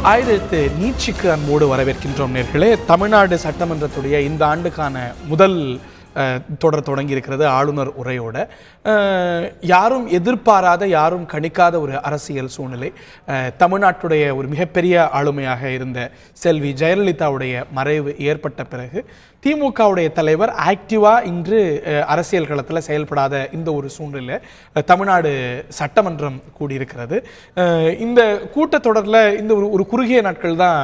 ஆயிரத்து நீட்சிக்கு அன்போடு வரவேற்கின்றோம் நேர்களே. தமிழ்நாடு சட்டமன்றத்துடைய இந்த ஆண்டுக்கான முதல் தொடர் தொடங்கி இருக்கிறது ஆளுநர் உரையோட. யாரும் எதிர்பாராத, யாரும் கணிக்காத ஒரு அரசியல் சூழ்நிலை. தமிழ்நாட்டுடைய ஒரு மிகப்பெரிய ஆளுமையாக இருந்த செல்வி ஜெயலலிதாவுடைய மறைவு ஏற்பட்ட பிறகு திமுகவுடைய தலைவர் ஆக்டிவா இன்று அரசியல் களத்தில் செயல்படாத இந்த ஒரு சூழ்நிலை தமிழ்நாடு சட்டமன்றம் கூடியிருக்கிறது. இந்த கூட்டத்தொடரில் இந்த ஒரு குறுகிய நாட்கள் தான்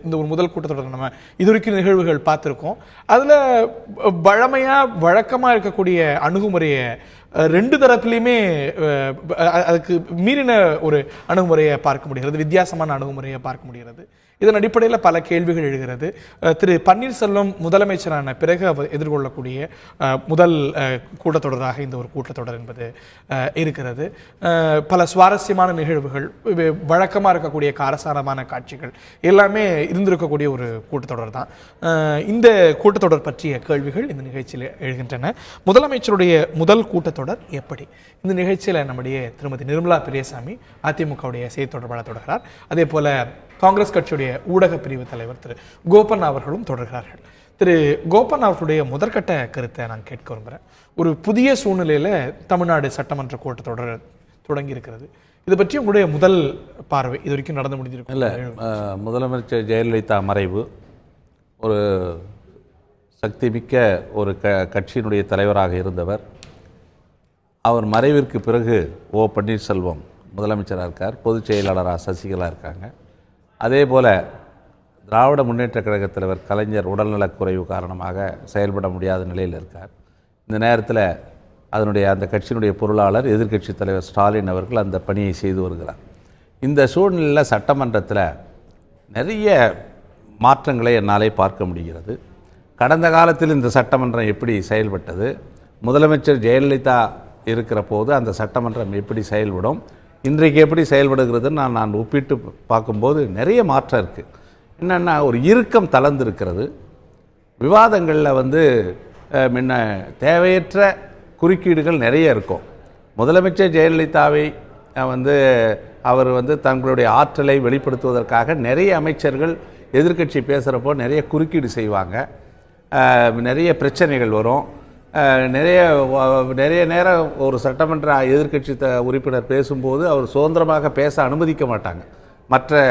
இந்த ஒரு முதல் கூட்டத்தொடர் நம்ம இதுவரைக்கும் நிகழ்வுகள் பார்த்துருக்கோம். அதில் வழக்கமாக இருக்கக்கூடிய அணுகுமுறையை ரெண்டு தரப்புலையுமே அதுக்கு மீறின ஒரு அணுகுமுறையை பார்க்க முடிகிறது, வித்தியாசமான அணுகுமுறையை பார்க்க முடிகிறது. இதன் அடிப்படையில் பல கேள்விகள் எழுகிறது. திரு பன்னீர்செல்வம் முதலமைச்சரான பிறகு அவர் எதிர்கொள்ளக்கூடிய முதல் கூட்டத்தொடராக இந்த ஒரு கூட்டத்தொடர் என்பது இருக்கிறது. பல சுவாரஸ்யமான நிகழ்வுகள், வழக்கமாக இருக்கக்கூடிய காரசாரமான காட்சிகள் எல்லாமே இருந்திருக்கக்கூடிய ஒரு கூட்டத்தொடர் தான். இந்த கூட்டத்தொடர் பற்றிய கேள்விகள் இந்த நிகழ்ச்சியில் எழுகின்றன. முதலமைச்சருடைய முதல் கூட்டத்தொடர் எப்படி? இந்த நிகழ்ச்சியில் நம்முடைய திருமதி நிர்மலா பெரியசாமி அதிமுகவுடைய செய்தி தொடர்பாளர் தொடர்கிறார். அதே போல காங்கிரஸ் கட்சியுடைய ஊடக பிரிவு தலைவர் திரு கோபன் அவர்களும் தொடர்கிறார்கள். திரு கோபன் அவர்களுடைய முதற்கட்ட கருத்தை நான் கேட்க விரும்புகிறேன். ஒரு புதிய சூழ்நிலையில் தமிழ்நாடு சட்டமன்ற கூட்டத்தொடர் தொடங்கி இருக்கிறது. இது பற்றி உங்களுடைய முதல் பார்வை, இது வரைக்கும் நடந்து முடிஞ்சிருக்கு? இல்லை, முதலமைச்சர் ஜெயலலிதா மறைவு, ஒரு சக்தி மிக்க ஒரு கட்சியினுடைய தலைவராக இருந்தவர். அவர் மறைவிற்கு பிறகு ஓ பன்னீர்செல்வம் முதலமைச்சராக இருக்கார், பொதுச் செயலாளராக சசிகலா இருக்காங்க. அதே போல் திராவிட முன்னேற்ற கழக தலைவர் கலைஞர் உடல்நலக்குறைவு காரணமாக செயல்பட முடியாத நிலையில் இருக்கார். இந்த நேரத்தில் அந்த கட்சியினுடைய பொருளாளர் எதிர்க்கட்சி தலைவர் ஸ்டாலின் அவர்கள் அந்த பணியை செய்து வருகிறார். இந்த சூழ்நிலையில் சட்டமன்றத்தில் நிறைய மாற்றங்களை என்னாலே பார்க்க முடிகிறது. கடந்த காலத்தில் இந்த சட்டமன்றம் எப்படி செயல்பட்டது, முதலமைச்சர் ஜெயலலிதா இருக்கிற போது அந்த சட்டமன்றம் எப்படி செயல்படும், இன்றைக்கு எப்படி செயல்படுகிறதுன்னு நான் ஒப்பிட்டு பார்க்கும்போது நிறைய மாற்றம் இருக்குது. என்னென்னா, ஒரு இறுக்கம் தளர்ந்திருக்கிறது. விவாதங்களில் முன்ன தேவையற்ற குறுக்கீடுகள் நிறைய இருக்கும். முதலமைச்சர் ஜெயலலிதாவை அவர் தங்களுடைய ஆற்றலை வெளிப்படுத்துவதற்காக நிறைய அமைச்சர்கள் எதிர்க்கட்சி பேசுகிறப்போ நிறைய குறுக்கீடு செய்வாங்க, நிறைய பிரச்சனைகள் வரும். நிறைய நேரம் ஒரு சட்டமன்ற எதிர்க்கட்சி உறுப்பினர் பேசும்போது அவர் சுதந்திரமாக பேச அனுமதிக்க மாட்டாங்க. மற்ற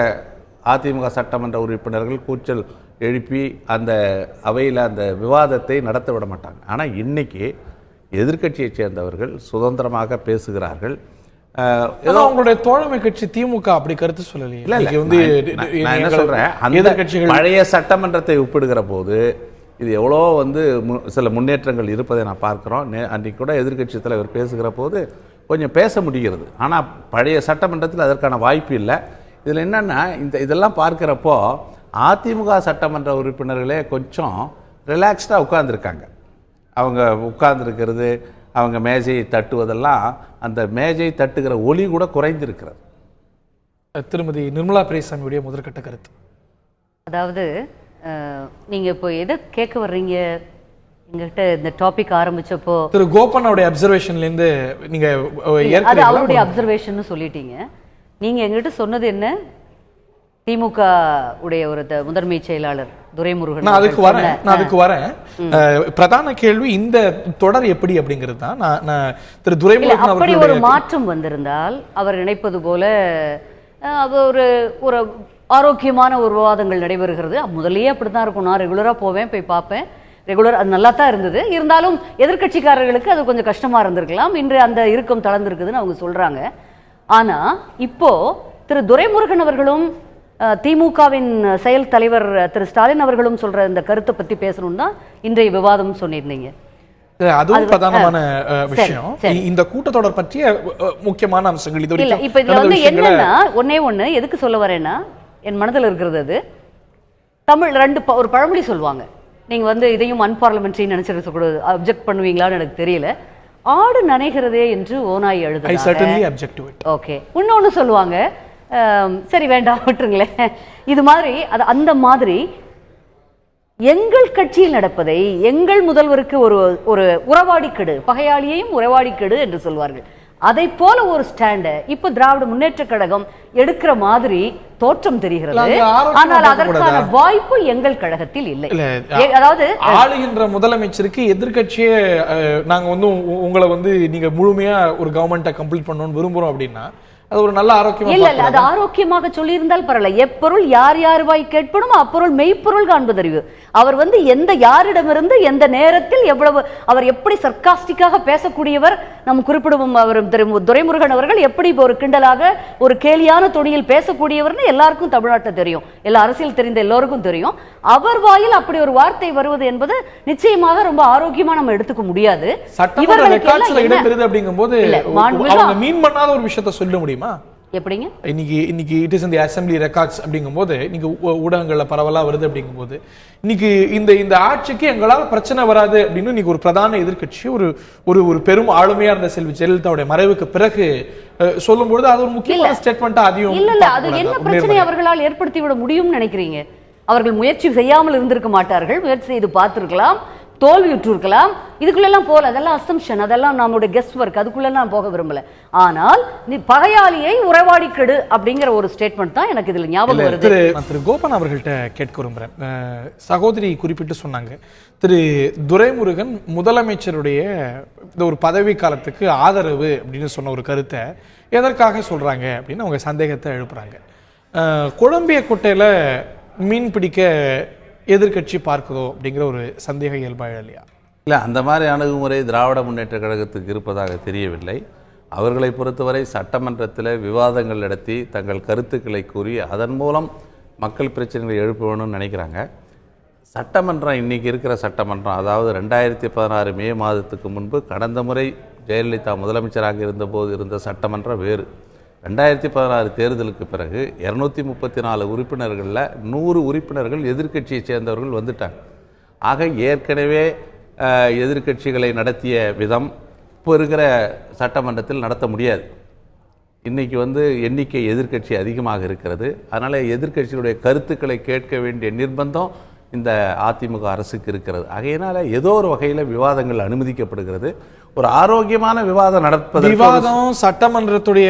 அதிமுக சட்டமன்ற உறுப்பினர்கள் கூச்சல் எழுப்பி அந்த அவையில் அந்த விவாதத்தை நடத்த விட மாட்டாங்க. ஆனால் இன்னைக்கு எதிர்க்கட்சியைச் சேர்ந்தவர்கள் சுதந்திரமாக பேசுகிறார்கள். ஏதோ அவங்களுடைய தோழமை கட்சி திமுக அப்படி கருத்து சொல்லலையே. நான் என்ன சொல்றேன், அந்த பழைய சட்டமன்றத்தை ஒப்பிடுகிற போது இது எவ்வளோ சில முன்னேற்றங்கள் இருப்பதை நான் பார்க்குறோம். அன்றைக்கு கூட எதிர்க்கட்சி தலைவர் பேசுகிற போது கொஞ்சம் பேச முடிகிறது. ஆனால் பழைய சட்டமன்றத்தில் அதற்கான வாய்ப்பு இல்லை. இதில் என்னென்னா, இதெல்லாம் பார்க்குறப்போ அதிமுக சட்டமன்ற உறுப்பினர்களே கொஞ்சம் ரிலாக்ஸ்டாக உட்கார்ந்துருக்காங்க. அவங்க உட்கார்ந்துருக்கிறது, அவங்க மேஜையை தட்டுவதெல்லாம், அந்த மேஜை தட்டுகிற ஒலி கூட குறைந்திருக்கிறது. திருமதி நிர்மலா பெரியசாமியுடைய முதற்கட்ட கருத்து. அதாவது நீங்க இப்போ எதை கேட்க வர்றீங்க எங்ககிட்ட இந்த டாபிக் ஆரம்பிச்சப்போ? திரு கோபனுடைய அப்சர்வேஷன்ல இருந்து நீங்க அது அவருடைய அப்சர்வேஷன் சொல்லிட்டீங்க. நீங்க எங்ககிட்ட சொன்னது என்ன? திமுக உடைய ஒரு முதன்மை செயலாளர் துரைமுருகன். நான் அதுக்கு வரேன். பிரதான கேள்வி இந்த தொடர் எப்படி அப்படிங்கிறது தான். நான் திரு துரைமுருகன் அப்படி ஒரு மாற்றம் வந்திருந்தால் அவர் நினைப்பது போல ஒரு ஆரோக்கியமான ஒரு விவாதங்கள் நடைபெறுகிறது. முதலையே அப்படித்தான் இருக்கும். நான் ரெகுலராக போவேன், போய் பார்ப்பேன், ரெகுலர், அது நல்லா தான் இருந்தது. இருந்தாலும் எதிர்கட்சிக்காரர்களுக்கு அது கொஞ்சம் கஷ்டமா இருந்திருக்கலாம். இன்று அந்த இறுக்கம் தளர்ந்திருக்குதுன்னு அவங்க சொல்றாங்க. ஆனா இப்போ திரு துரைமுருகன் அவர்களும் திமுகவின் செயல் தலைவர் திரு ஸ்டாலின் அவர்களும் சொல்ற இந்த கருத்தை பத்தி பேசணும்னு தான் இன்றைய விவாதம் சொன்னிருந்தீங்க. அதுவும் பிரதானமான விஷயம். இந்த கூட்டத்தொடர் பற்றிய முக்கியமான அம்சங்கள் இது இல்ல. இப்ப இதுல என்னன்னா, ஒண்ணு எதுக்கு சொல்ல வரேன்னா, என் மனதில் இருக்கிறது அது தமிழ் ஒரு பழமொழி சொல்லுவாங்க. நீங்க இதையும் அன்பார்லமெண்ட்ரி நினைச்சிருக்க கூடாது, அப்ஜெக்ட் பண்ணுவீங்களான்னு எனக்கு தெரியல. ஆடு நனைகிறதே என்று ஓநாய் எழுது. ஓகே, இன்னொன்னு சொல்லுவாங்க, சரி வேண்டாம் விட்டுருங்களேன். இது மாதிரி அந்த மாதிரி எங்கள் கட்சியில் நடப்பதை எங்கள் முதல்வருக்கு ஒரு உறவாடிக்கெடு, பகையாளியையும் உறவாடிக்கெடு என்று சொல்வார்கள். அதை போல ஒரு ஸ்டாண்ட் இப்ப திராவிட முன்னேற்ற கழகம் எடுக்கிற மாதிரி தோற்றம் தெரிகிறது. ஆனால் அதற்கான வாய்ப்பு எங்கள் கழகத்தில் இல்லை. அதாவது ஆளுகின்ற முதலமைச்சருக்கு எதிர்கட்சியே நாங்க வந்து உங்களை வந்து நீங்க முழுமையா ஒரு கவர்மெண்ட்டை கம்ப்ளீட் பண்ணணும்னு விரும்புறோம் அப்படின்னா அது ஒரு நல்ல ஆரோக்கியம் இல்ல இல்ல, அது ஆரோக்கியமாக சொல்லி இருந்தால் பரவாயில்ல. எப்பொருள் யார் யார் வாய் கேட்படும் அப்பொருள் மெய்ப்பொருள் காண்பதறிவு. அவர் வந்து எந்த யாரிடமிருந்து எந்த நேரத்தில் எவ்வளவு அவர் எப்படி சர்க்காஸ்டிக்காக பேசக்கூடியவர். நம் குறிப்பிடுவோம் அவர் துரைமுருகன் அவர்கள் எப்படி ஒரு கிண்டலாக ஒரு கேலியான தொனியில் பேசக்கூடியவர்னு எல்லாருக்கும் தமிழ்நாட்டில் தெரியும், எல்லா அரசியல் தெரிந்த எல்லோருக்கும் தெரியும். அவர் வாயில் அப்படி ஒரு வார்த்தை வருவது என்பது நிச்சயமாக ரொம்ப ஆரோக்கியமா நம்ம எடுத்துக்க முடியாது. அப்படிங்கும்போது மீன் பண்ணாத ஒரு விஷயத்தை சொல்ல முடியும் எப்படிங்க? இன்னைக்கு இட் இஸ் இந்த அசெம்பிளி ரெக்கார்ட்ஸ் அப்படிங்கும்போது இன்னைக்கு ஊடகங்கள்ல பரவலா வருது அப்படிங்கும்போது இன்னைக்கு இந்த ஆட்சிக்கு எங்களால் பிரச்சனை வராது அப்படின்னு இன்னைக்கு ஒரு பிரதான எதிர்கட்சி ஒரு பெரும் ஆளுமையா இருந்த செல்வி ஜெயலலிதாவுடைய மறைவுக்கு பிறகு சொல்லும்போது அது ஒரு முக்கியமான ஸ்டேட்மெண்டா அதையும் இல்ல அது என்ன பிரச்சனை அவர்களால் ஏற்படுத்தி விட முடியும்னு நினைக்கிறீங்க? அவர்கள் முயற்சி செய்யாமல் இருந்திருக்க மாட்டார்கள், முயற்சி செய்து பார்த்திருக்கலாம், தோல்வியுற்று இருக்கலாம். இதுக்குள்ளெல்லாம் போல, அதெல்லாம் அசம்ஷன், அதெல்லாம் நம்மளுடைய கெஸ்ட் ஒர்க், அதுக்குள்ள நான் போக விரும்பல. ஆனால் நீ பகையாளியை உறவாடி கெடு அப்படிங்கிற ஒரு ஸ்டேட்மெண்ட் தான் எனக்கு இதுல ஞாபகம் வருது. திரு கோபன் அவர்கள்ட்ட கேட்க விரும்புறேன். சகோதரி குறிப்பிட்டு சொன்னாங்க, திரு துரைமுருகன் முதலமைச்சருடைய இந்த ஒரு பதவி காலத்துக்கு ஆதரவு அப்படின்னு சொன்ன ஒரு கருத்தை எதற்காக சொல்றாங்க அப்படின்னு அவங்க சந்தேகத்தை எழுப்புறாங்க. குழம்பிய கோட்டையில மீன் பிடிக்க எதிர்கட்சி பார்க்குதோ அப்படிங்கிற ஒரு சந்தேகம் இயல்பாக இல்லையா? இல்லை, அந்த மாதிரி அணுகுமுறை திராவிட முன்னேற்ற கழகத்துக்கு இருப்பதாக தெரியவில்லை. அவர்களை பொறுத்தவரை சட்டமன்றத்தில் விவாதங்கள் நடத்தி தங்கள் கருத்துக்களை கூறி அதன் மூலம் மக்கள் பிரச்சனைகளை எழுப்ப வேணும்னு நினைக்கிறாங்க. சட்டமன்றம் இன்றைக்கி இருக்கிற சட்டமன்றம், அதாவது 2016 மே மாதத்துக்கு முன்பு கடந்த முறை ஜெயலலிதா முதலமைச்சராக இருந்தபோது இருந்த சட்டமன்றம் வேறு. 2016 தேர்தலுக்கு பிறகு 234 உறுப்பினர்களில் 100 உறுப்பினர்கள் எதிர்க்கட்சியை சேர்ந்தவர்கள் வந்துட்டாங்க. ஆக ஏற்கனவே எதிர்க்கட்சிகளை நடத்திய விதம் இப்போ இருக்கிற சட்டமன்றத்தில் நடத்த முடியாது. இன்றைக்கி எண்ணிக்கை எதிர்க்கட்சி அதிகமாக இருக்கிறது. அதனால் எதிர்க்கட்சிகளுடைய கருத்துக்களை கேட்க வேண்டிய நிர்பந்தம் இந்த அதிமுக அரசுக்கு இருக்கிறது. ஆகையினால ஏதோ ஒரு வகையில் விவாதங்கள் அனுமதிக்கப்படுகிறது. ஒரு ஆரோக்கியமான விவாதம் நடப்பது, விவாதம் சட்டமன்றத்துடைய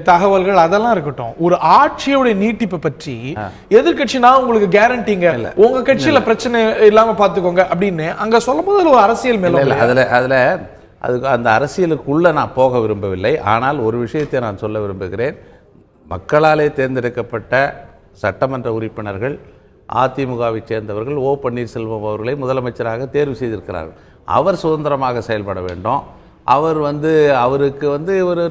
தகவல்கள் அதெல்லாம் இருக்கட்டும். ஒரு ஆட்சியோட நீட்டிப்பை பற்றி எதிர்கட்சி நான் உங்களுக்கு கேரண்டிங்க, உங்க கட்சியில பிரச்சனை இல்லாம பாத்துக்கோங்க அப்படின்னு அங்க சொல்லும் போது ஒரு அரசியல் மேல அதுல அதுக்கு அந்த அரசியலுக்குள்ள நான் போக விரும்பவில்லை. ஆனால் ஒரு விஷயத்தை நான் சொல்ல விரும்புகிறேன். மக்களாலே தேர்ந்தெடுக்கப்பட்ட சட்டமன்ற உறுப்பினர்கள் அதிமுகவை சேர்ந்தவர்கள் ஓ பன்னீர்செல்வம் அவர்களை முதலமைச்சராக தேர்வு செய்திருக்கிறார்கள். அவர் சுதந்திரமாக செயல்பட வேண்டும். அவர் அவருக்கு ஒரு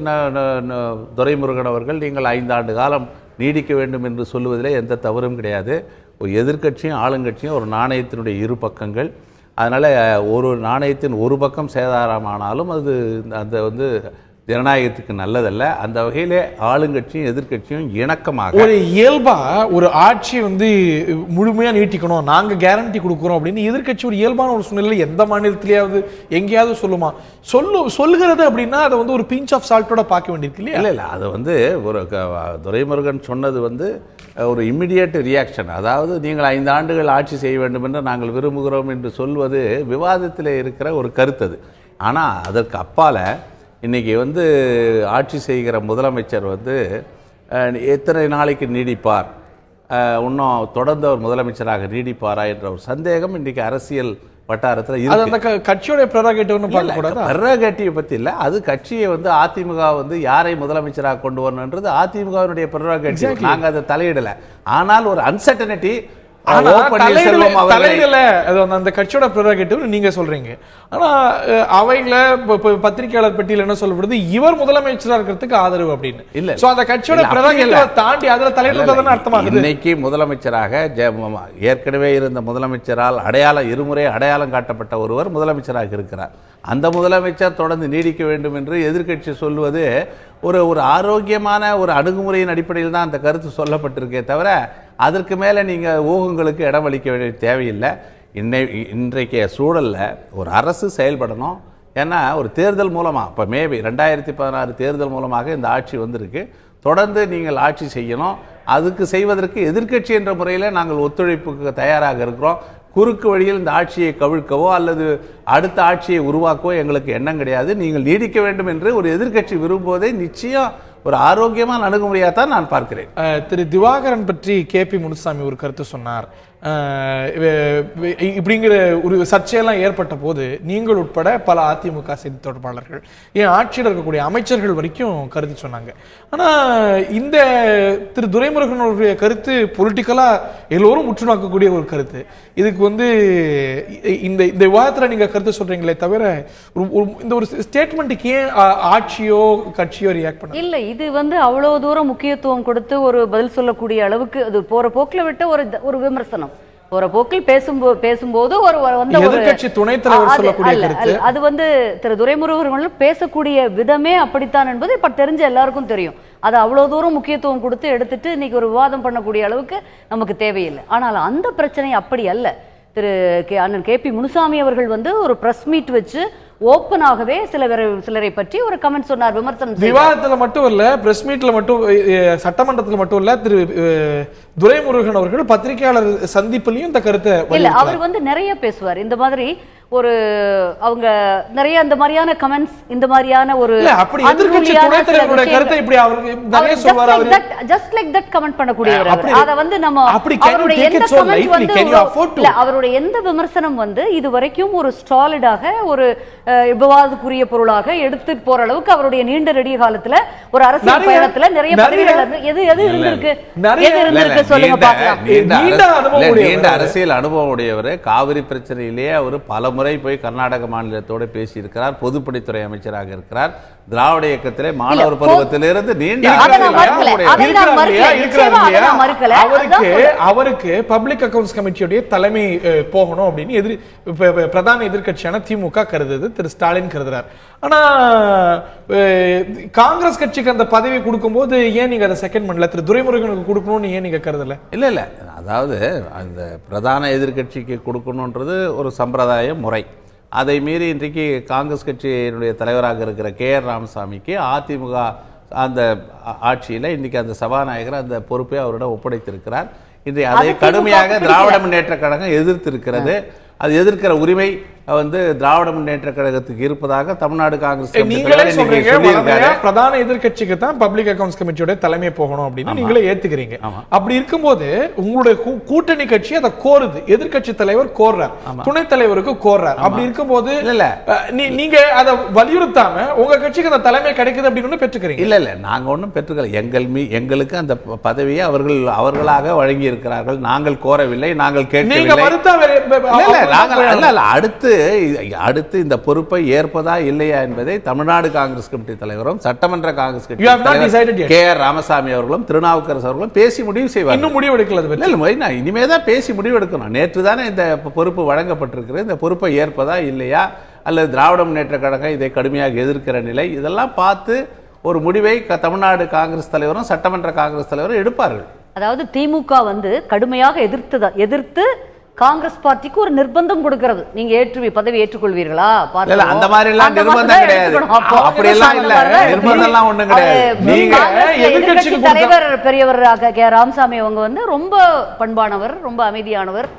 துரைமுருகன் அவர்கள் நீங்கள் 5 ஆண்டு காலம் நீடிக்க வேண்டும் என்று சொல்லுவதிலே எந்த தவறும் கிடையாது. ஒரு எதிர்க்கட்சியும் ஆளுங்கட்சியும் ஒரு நாணயத்தினுடைய இரு பக்கங்கள். அதனால் ஒரு நாணயத்தின் ஒரு பக்கம் சேதாரமானாலும் அது அந்த ஜனநாயகத்துக்கு நல்லதல்ல. அந்த வகையிலே ஆளுங்கட்சியும் எதிர்கட்சியும் இணக்கமாக ஒரு இயல்பா ஒரு ஆட்சி முழுமையா நீட்டிக்கணும், நாங்க கேரண்டி கொடுக்குறோம் அப்படின்னு எதிர்கட்சி ஒரு இயல்பான ஒரு சூழ்நிலை எந்த மாநிலத்திலேயாவது எங்கேயாவது சொல்லுமா? சொல்லுகிறது அப்படின்னா அதை ஒரு பிஞ்ச் ஆஃப் சால்ட்டோட பார்க்க வேண்டியிருக்கு இல்லையா? இல்லை அது ஒரு துரைமுருகன் சொன்னது ஒரு இம்மிடியேட் ரியாக்ஷன். அதாவது நீங்கள் 5 ஆண்டுகள் ஆட்சி செய்ய வேண்டும் என்று நாங்கள் விரும்புகிறோம் என்று சொல்வது விவாதத்தில் இருக்கிற ஒரு கருத்து அது. ஆனால் அதற்கு அப்பால இன்றைக்கி ஆட்சி செய்கிற முதலமைச்சர் எத்தனை நாளைக்கு நீடிப்பார், இன்னும் தொடர்ந்து அவர் முதலமைச்சராக நீடிப்பாரா என்ற ஒரு சந்தேகம் இன்றைக்கி அரசியல் வட்டாரத்தில் இருக்கு. கட்சியோட ப்ரெரோகேட்டிவ் பற்றி இல்லை, அது கட்சியை அதிமுக யாரை முதலமைச்சராக கொண்டு வரணுன்றது அதிமுகவினுடைய ப்ரெரோகேட்டிவ். நாங்கள் அதை தலையிடலை. ஆனால் ஒரு அன்சர்டனிட்டி அந்த கட்சியோட ப்ரெரோகேட்டிவ் நீங்க சொல்றீங்க. ஆனா அவையில பத்திரிகையாளர் பெட்டியில் என்ன சொல்லப்படுது, இவர் முதலமைச்சரா இருக்கிறதுக்கு ஆதரவு அப்படின்னு. இல்ல, சோ அந்த கட்சியோட ப்ரெரோகேட்டிவ் தாண்டி அதுல தலையிடுறதுன்னு அர்த்தமாகுது. இன்னைக்கு முதலமைச்சராக ஏற்கனவே இருந்த முதலமைச்சரால் இருமுறை அடையாளம் காட்டப்பட்ட ஒருவர் முதலமைச்சராக இருக்கிறார். அந்த முதலமைச்சர் தொடர்ந்து நீடிக்க வேண்டும் என்று எதிர்க்கட்சி சொல்வது ஒரு ஆரோக்கியமான ஒரு அணுகுமுறையின் அடிப்படையில் தான் அந்த கருத்து சொல்லப்பட்டிருக்கே தவிர அதற்கு மேலே நீங்கள் ஊகங்களுக்கு இடமளிக்க வேண்டிய தேவையில்லை. இன்றைய சூழலில் ஒரு அரசு செயல்படணும். ஏன்னா ஒரு தேர்தல் மூலமாக இப்போ மேபி 2016 தேர்தல் மூலமாக இந்த ஆட்சி வந்திருக்கு. தொடர்ந்து நீங்கள் ஆட்சி செய்யணும். அதுக்கு செய்வதற்கு எதிர்க்கட்சி என்ற முறையில் நாங்கள் ஒத்துழைப்புக்கு தயாராக இருக்கிறோம். குறுக்கு வழியில் இந்த ஆட்சியை கவிழ்க்கவோ அல்லது அடுத்த ஆட்சியை உருவாக்கவோ எங்களுக்கு எண்ணம் கிடையாது. நீங்கள் நீடிக்க வேண்டும் என்று ஒரு எதிர்க்கட்சி விரும்புவதை நிச்சயம் ஒரு ஆரோக்கியமான அணுகுமுறையாக தான் நான் பார்க்கிறேன். திரு திவாகரன் பற்றி KP முனுசாமி ஒரு கருத்து சொன்னார். இப்படிங்கிற ஒரு சர்ச்சையெல்லாம் ஏற்பட்ட போது நீங்கள் உட்பட பல அதிமுக செய்தி தொடர்பாளர்கள், ஏன் ஆட்சியில் இருக்கக்கூடிய அமைச்சர்கள் வரைக்கும் கருத்து சொன்னாங்க. ஆனா இந்த திரு துரைமுருகன் அவருடைய கருத்து பொலிட்டிக்கலா எல்லோரும் உற்று நோக்கக்கூடிய ஒரு கருத்து. இதுக்கு இந்த இந்த விவாதத்தில் நீங்க கருத்து சொல்றீங்களே தவிர இந்த ஒரு ஸ்டேட்மெண்ட்டுக்கு ஏன் ஆட்சியோ கட்சியோ ரியாக்ட் பண்ண இல்ல? இது அவ்வளவு தூரம் முக்கியத்துவம் கொடுத்து ஒரு பதில் சொல்லக்கூடிய அளவுக்கு அது போற போக்குல விட்டு ஒரு விமர்சனம், போற போக்கில் பேசும்போது ஒரு எதிர்க்கட்சி துணைத் தலைவர் சொல்லக்கூடிய கருத்து அது திரு துரைமுருகன் பேசக்கூடிய விதமே அப்படித்தான் என்பது இப்ப தெரிஞ்ச எல்லாருக்கும் தெரியும். அது அவ்வளவு தூரம் முக்கியத்துவம் கொடுத்து எடுத்துட்டு இன்னைக்கு ஒரு விவாதம் பண்ணக்கூடிய அளவுக்கு நமக்கு தேவையில்லை. ஆனால் அந்த பிரச்சனை அப்படி அல்ல. திரு அண்ணன் KP முனுசாமி அவர்கள் ஒரு பிரஸ் மீட் வச்சு ஓப்பனாகவே சிலரை பற்றி ஒரு கமெண்ட் சொன்னார், விமர்சனம். விவாதத்துல மட்டும் இல்ல, பிரஸ் மீட்ல மட்டும், சட்டமன்றத்துல மட்டும் இல்ல, திரு துரைமுருகன் அவர்கள் பத்திரிகையாளர் சந்திப்புலயும் இந்த கருத்தை இல்ல, அவர் நிறைய பேசுவார். இந்த மாதிரி ஒரு அவங்க நிறைய இந்த மாதிரியான கமெண்ட்ஸ், இந்த மாதிரியான ஒரு அப்படி எதிர்க்கட்சி துணைத் தலைவருடைய கருத்தை இப்படி அவருக்கு நிறைய சொல்வார். அவர் ஜஸ்ட் லைக் தட் கமெண்ட் பண்ணக்கூடியவர். அத நம்ம அவருடைய எந்த கமெண்ட் இல்ல, அவருடைய எந்த விமர்சனம் இது வரைக்கும் ஒரு ஸ்டாலிடாக ஒரு விவாதத்துக்குரிய பொருளாக எடுத்து போற அளவுக்கு அவருடைய நீண்ட நெடிய காலத்துல ஒரு அரசியல் பயணத்துல நிறைய பதவிகள் எது இருந்திருக்கு சொல்லுங்க பார்க்கலாம். நீண்ட அரசியல் அனுபவம் உடையவர். காவிரி பிரச்சனையிலேயே அவர் பல முறை போய் கர்நாடக மாநிலத்தோடு பேசியிருக்கிறார். பொதுப்பணித்துறை அமைச்சராக இருக்கிறார். திராவிட இயக்கத்திலே மாணவர் பருவத்திலிருந்து நீண்ட அவருக்கு பப்ளிக் அக்கவுண்ட்ஸ் கமிட்டியுடைய தலைமை போகணும் அப்படின்னு பிரதான எதிர்க்கட்சியான திமுக கருதுது, திரு ஸ்டாலின் கருதுறார். ஆனா காங்கிரஸ் கட்சிக்கு அந்த பதவி கொடுக்கும் போது ஏன் நீங்க அதை செகண்ட் பண்ணல? திரு துரைமுருகனுக்கு கொடுக்கணும்னு ஏன் நீங்க கருதல? இல்ல, அதாவது அந்த பிரதான எதிர்க்கட்சிக்கு கொடுக்கணுன்றது ஒரு சம்பிரதாய முறை. அதை மீறி இன்றைக்கு காங்கிரஸ் கட்சியினுடைய தலைவராக இருக்கிற KR ராமசாமிக்கு அதிமுக அந்த ஆட்சியில் இன்னைக்கு அந்த சபாநாயகர் அந்த பொறுப்பை அவரிடம் ஒப்படைத்திருக்கிறார். இன்றைய அதை கடுமையாக திராவிட முன்னேற்ற கழகம் எதிர்த்திருக்கிறது. அது எதிர்க்கிற உரிமை திராவிட முன்னேற்ற கழகத்துக்கு இருப்பதாக தமிழ்நாடு காங்கிரஸ் பிரதான எதிர்க்கட்சிக்கு தான் பப்ளிக் அக்கவுண்ட்ஸ் கமிட்டியோட தலைமை போகணும் அப்படின்னு நீங்களே ஏத்துக்கிறீங்க. அப்படி இருக்கும்போது உங்களுடைய கூட்டணி கட்சி அதை கோருது, எதிர்க்கட்சி தலைவர் கோர்றார், துணைத் தலைவருக்கு கோர்றார். அப்படி இருக்கும்போது நீங்க அதை வலியுறுத்தாம உங்க கட்சிக்கு அந்த தலைமை கிடைக்குது அப்படின்னு பெற்றுக்கிறீங்க. இல்ல, நாங்க ஒன்றும் பெற்றுக்கல. எங்களுக்கு அந்த பதவியை அவர்களாக வழங்கி இருக்கிறார்கள். நாங்கள் கோரவில்லை, நாங்கள் கேட்கவில்லை. அடுத்து இந்த பொறுப்பை ஏற்பதா இல்லையா என்பதை தமிழ்நாடு காங்கிரஸ் கமிட்டி தலைவரும் சட்டமன்ற காங்கிரஸ் கட்சி KR ராமசாமி அவர்களும் திருநாவுக்கரசு அவர்களும் பேசி முடிவு செய்வார். இன்னும் முடிவு எடுக்கல. இனிமேதான் பேசி முடிவு எடுக்கணும். நேற்று தானே இந்த பொறுப்பு வழங்கப்பட்டிருக்கிறது. இந்த பொறுப்பை ஏற்பதா இல்லையா, அல்லது திராவிட முன்னேற்ற கழகம் இதை கடுமையாக எதிர்க்கிற நிலை, இதெல்லாம் பார்த்து ஒரு முடிவை தமிழ்நாடு காங்கிரஸ் தலைவரும் சட்டமன்ற காங்கிரஸ் தலைவரும் எடுப்பார்கள். அதாவது திமுக கடுமையாக எதிர்த்து காங்கிரஸ் பார்ட்டிக்கு ஒரு நிர்பந்தம் கொடுக்கிறது. நீங்க பதவி ஏற்றுக்கொள்வீர்களா? அந்த மாதிரி எல்லாம் நிர்பந்தம் கிடையாது. அப்படி எல்லாம் இல்ல, நிர்பந்தம் எல்லாம் ஒண்ணும் கிடையாது. நீங்க எதிர்க்கட்சி தலைவர் பெரியவர் ராமசாமி அவங்க ரொம்ப பண்பானவர், ரொம்ப அமைதியானவர்,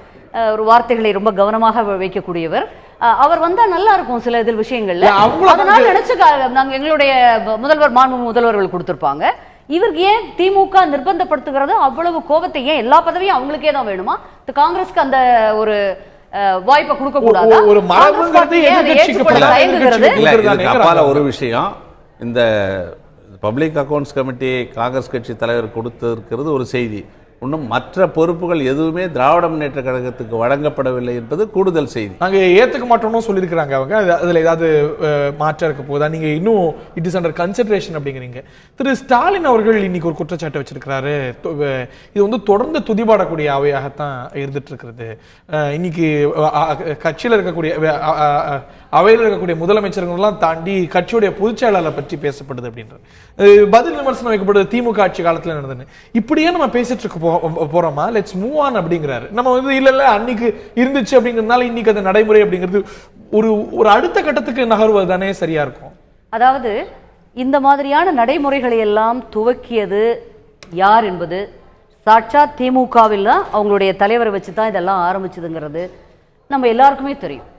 ஒரு வார்த்தைகளை ரொம்ப கவனமாக வைக்கக்கூடியவர். அவர் வந்தா நல்லா இருக்கும் சில இதில் விஷயங்கள்ல. அதனால நினைச்சு நாங்க எங்களுடைய மாண்பு முதல்வர்கள் கொடுத்திருப்பாங்க. இவருக்கு ஏன் திமுக நிர்பந்தப்படுத்துகிறது? அவ்வளவு கோபத்தை ஏன்? எல்லா பதவியும் அவங்களுக்கே தான் வேணுமா? காங்கிரஸ்க்கு அந்த ஒரு வாய்ப்பை கொடுக்க கூடாதா? ஒரு விஷயம், இந்த பப்ளிக் அக்கவுண்ட்ஸ் கமிட்டி காங்கிரஸ் கட்சி தலைவர் கொடுத்திருக்கிறது ஒரு செய்தி. இன்னும் மற்ற பொறுப்புகள் எதுவுமே திராவிட முன்னேற்ற கழகத்துக்கு வழங்கப்படவில்லை என்பது கூடுதல் செய்தி. நாங்க ஏத்துக்க மாட்டோம்னு சொல்லியிருக்கிறாங்க அவங்க. அதுல ஏதாவது மாற்றம் இருக்க போதா? நீங்க இன்னும் இட் இஸ் அண்டர் கன்சிடரேஷன் அப்படிங்கிறீங்க. திரு ஸ்டாலின் அவர்கள் இன்னைக்கு ஒரு குற்றச்சாட்டு வச்சிருக்கிறாரு. இது தொடர்ந்து துதிபாடக்கூடிய அவையாகத்தான் இருந்துட்டு இருக்கிறது. இன்னைக்கு கட்சியில் இருக்கக்கூடிய அவையில் இருக்கக்கூடிய முதலமைச்சர்கள்லாம் தாண்டி கட்சியுடைய பொதுச் செயலாளரை பற்றி பேசப்படுது அப்படின்றது பதில் விமர்சனம் வைக்கப்படுது. திமுக ஆட்சி காலத்துல நடந்தது. இப்படியே நம்ம பேசிட்டு இருக்க போறோமா? லெட்ஸ் மூவ் ஆன் அப்படிங்கிறாரு. நம்ம இல்ல அன்னைக்கு இருந்துச்சு அப்படிங்கிறதுனால இன்னைக்கு அந்த நடைமுறை அப்படிங்கிறது ஒரு அடுத்த கட்டத்துக்கு நகர்வது தானே சரியா இருக்கும். அதாவது இந்த மாதிரியான நடைமுறைகளை எல்லாம் துவக்கியது யார் என்பது சாட்சாத் திமுகவில் தான் அவங்களுடைய தலைவரை வச்சு தான் இதெல்லாம் ஆரம்பிச்சதுங்கிறது நம்ம எல்லாருக்குமே தெரியும்.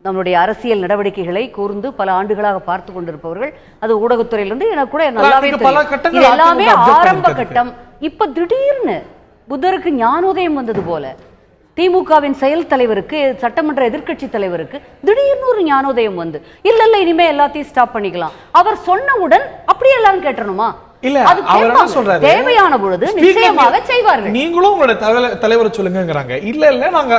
நம்மளுடைய அரசியல் நடவடிக்கைகளை கூர்ந்து பல ஆண்டுகளாக பார்த்து கொண்டிருப்பவர்கள், அது ஊடகத்துறையிலிருந்து எனக்கு கூட நல்லாவே தெரியும். இது எல்லாமே ஆரம்ப கட்டம். இப்ப திடீர்னு புத்தருக்கு ஞானோதயம் வந்தது போல திமுகவின் செயல் தலைவருக்கு, சட்டமன்ற எதிர்க்கட்சி தலைவருக்கு திடீர்னு ஒரு ஞானோதயம் வந்து இல்ல இனிமே எல்லாத்தையும் ஸ்டாப் பண்ணிக்கலாம் அவர் சொன்னவுடன் அப்படியே எல்லாரும் கேட்டணுமா? இல்ல, அவர் என்ன சொல்றாரு, தேவையான பொழுது நிச்சயமாக செய்வார்கள். நீங்களும் உங்களோட தலைவரை சொல்லுங்கங்கறாங்க. இல்ல நாங்க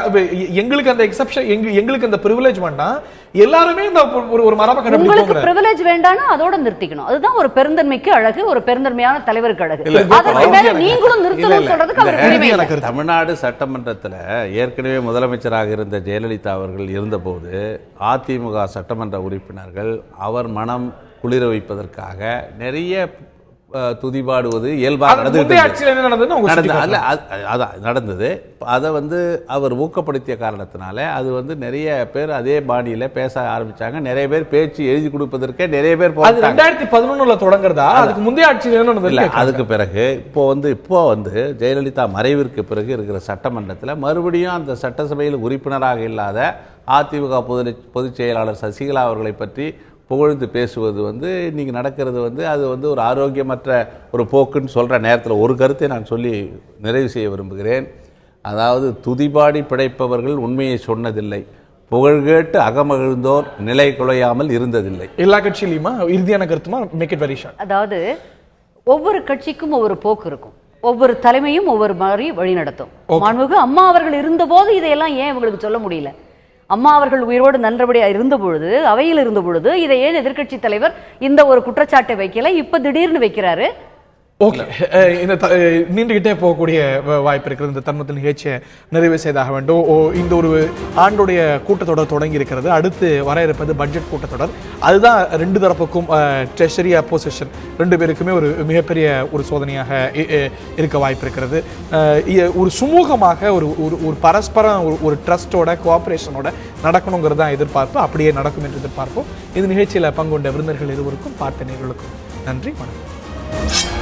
எங்களுக்கு அந்த எக்ஸெப்ஷன், எங்களுக்கு அந்த பிரிவிலேஜ் வேண்டாம், எல்லாருமே இந்த ஒரு மரபை கடைபிடிக்கணும். உங்களுக்கு பிரிவிலேஜ் வேண்டாம்னா அதோட நிறுத்திக்கணும். அதுதான் ஒரு பெருந்தன்மைக்கு அழகு, ஒரு பெருந்தன்மையான தலைவருக்கு அழகு. அதற்கு மேல நீங்களும் நிறுத்தணும் சொல்றதுக்கு அவர் உரிமை இல்லை. தமிழ்நாடு சட்டமன்றத்தில் ஏற்கனவே முதலமைச்சராக இருந்த ஜெயலலிதா அவர்கள் இருந்தபோது அதிமுக சட்டமன்ற உறுப்பினர்கள் அவர் மனம் குளிர வைப்பதற்காக நிறைய துதிபாடுவது இயல்பாக நடந்தது. அதை வந்து அவர் ஊக்கப்படுத்திய காரணத்தினால அது வந்து நிறைய பேர் அதே பாணியில பேச ஆரம்பிச்சாங்க. நிறைய பேர் பேச்சு எழுதி கொடுப்பதற்கே நிறைய பேர் 2011 தொடங்குறதா? அதுக்கு முந்தைய ஆட்சியில் இல்ல, அதுக்கு பிறகு இப்போ வந்து ஜெயலலிதா மறைவிற்கு பிறகு இருக்கிற சட்டமன்றத்தில் மறுபடியும் அந்த சட்டசபையில் உறுப்பினராக இல்லாத அதிமுக பொதுச் செயலாளர் சசிகலா அவர்களை பற்றி புகழ்ந்து பேசுவது வந்து இன்னைக்கு நடக்கிறது வந்து அது வந்து ஒரு ஆரோக்கியமற்ற ஒரு போக்குன்னு சொல்கிற நேரத்தில் ஒரு கருத்தை நான் சொல்லி நிறைவு செய்ய விரும்புகிறேன். அதாவது துதிபாடி பிழைப்பவர்கள் உண்மையை சொன்னதில்லை, புகழ்கேட்டு அகமகிழ்ந்தோர் நிலை குலையாமல் இருந்ததில்லை. எல்லா கட்சியிலுமா இறுதியான கருத்துமா? Make it very short. அதாவது ஒவ்வொரு கட்சிக்கும் ஒவ்வொரு போக்கு இருக்கும், ஒவ்வொரு தலைமையும் ஒவ்வொரு மாதிரி வழி நடத்தும். மாண்புமிகு அம்மா அவர்கள் இருந்தபோது இதையெல்லாம் ஏன் இவங்களுக்கு சொல்ல முடியல? அம்மா அவர்கள் உயிரோடு நல்லபடியாக இருந்த பொழுது, அவையில் இருந்த பொழுது இதை ஏன் எதிர்க்கட்சி தலைவர் இந்த ஒரு குற்றச்சாட்டை வைக்கல, இப்ப திடீர்னு வைக்கிறாரு? ஓகே, இந்த நீண்டுகிட்டே போகக்கூடிய வாய்ப்பு இருக்கிறது. இந்த தருணத்தில் நிகழ்ச்சியை நிறைவு செய்தாக வேண்டும். இந்த ஒரு ஆண்டுடைய கூட்டத்தொடர் தொடங்கி இருக்கிறது. அடுத்து வர இருப்பது பட்ஜெட் கூட்டத்தொடர். அதுதான் ரெண்டு தரப்புக்கும், ட்ரெஷரி அப்போசிஷன் ரெண்டு பேருக்குமே ஒரு மிகப்பெரிய ஒரு சோதனையாக இருக்க வாய்ப்பு இருக்கிறது. ஒரு சுமூகமாக ஒரு பரஸ்பரம் ஒரு ட்ரஸ்டோட கோஆபரேஷனோட நடக்கணுங்கிறது தான் எதிர்பார்ப்பு. அப்படியே நடக்கும் என்று எதிர்பார்ப்போம். இந்த நிகழ்ச்சியில் பங்குண்ட விருந்தினர்கள் இருவருக்கும், பார்த்த நேயர்களுக்கும் நன்றி, வணக்கம்.